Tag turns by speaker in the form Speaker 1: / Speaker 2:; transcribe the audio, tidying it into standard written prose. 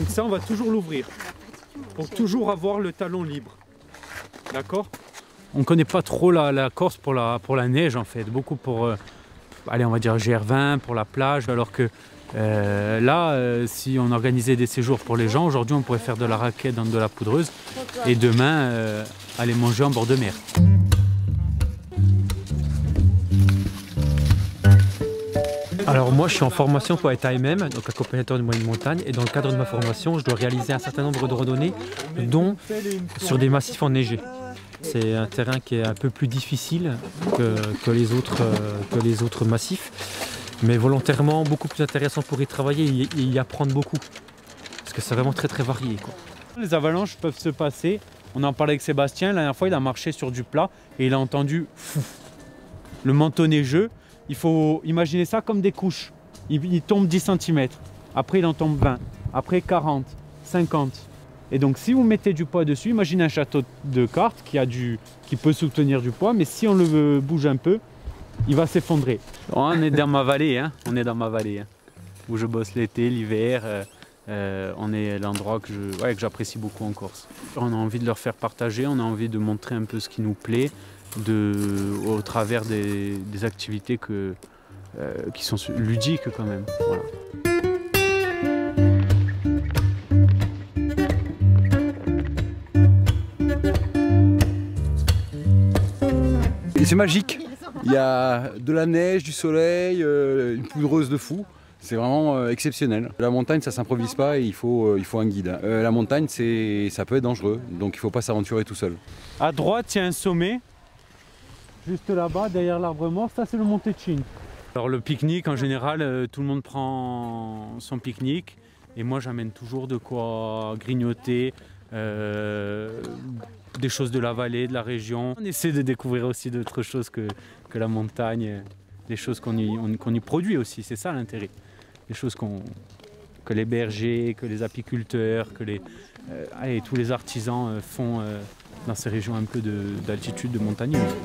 Speaker 1: ça, on va toujours l'ouvrir pour toujours avoir le talon libre. D'accord? On ne connaît pas trop la Corse pour la neige en fait, beaucoup pour, allez, on va dire GR20, pour la plage, alors que si on organisait des séjours pour les gens, aujourd'hui on pourrait faire de la raquette dans de la poudreuse et demain aller manger en bord de mer.
Speaker 2: Alors moi je suis en formation pour être AMM, donc accompagnateur de moyenne montagne, et dans le cadre de ma formation je dois réaliser un certain nombre de randonnées, dont sur des massifs enneigés. C'est un terrain qui est un peu plus difficile que les autres massifs, mais volontairement beaucoup plus intéressant pour y travailler et y apprendre beaucoup, parce que c'est vraiment très très varié, quoi.
Speaker 1: Les avalanches peuvent se passer, on en parlait avec Sébastien, la dernière fois il a marché sur du plat et il a entendu fou. Le manteau neigeux, il faut imaginer ça comme des couches. Il tombe 10 cm, après il en tombe 20, après 40, 50. Et donc si vous mettez du poids dessus, imaginez un château de cartes qui peut soutenir du poids, mais si on le bouge un peu, il va s'effondrer. On est dans ma vallée, hein. On est dans ma vallée, hein, où je bosse l'été, l'hiver. On est l'endroit que j'apprécie beaucoup en Corse. On a envie de leur faire partager, on a envie de montrer un peu ce qui nous plaît, au travers des activités qui sont ludiques quand même. Voilà.
Speaker 3: C'est magique, il y a de la neige, du soleil, une poudreuse de fou, c'est vraiment exceptionnel. La montagne ça s'improvise pas et il faut un guide. La montagne ça peut être dangereux, donc il ne faut pas s'aventurer tout seul.
Speaker 1: À droite il y a un sommet, juste là-bas derrière l'arbre mort, ça c'est le Monte Cin. Alors le pique-nique en général, tout le monde prend son pique-nique et moi j'amène toujours de quoi grignoter. Des choses de la vallée, de la région. On essaie de découvrir aussi d'autres choses que la montagne, des choses qu'on y produit aussi, c'est ça l'intérêt. Des choses que les bergers, que les apiculteurs, tous les artisans font dans ces régions un peu d'altitude, de montagneuses.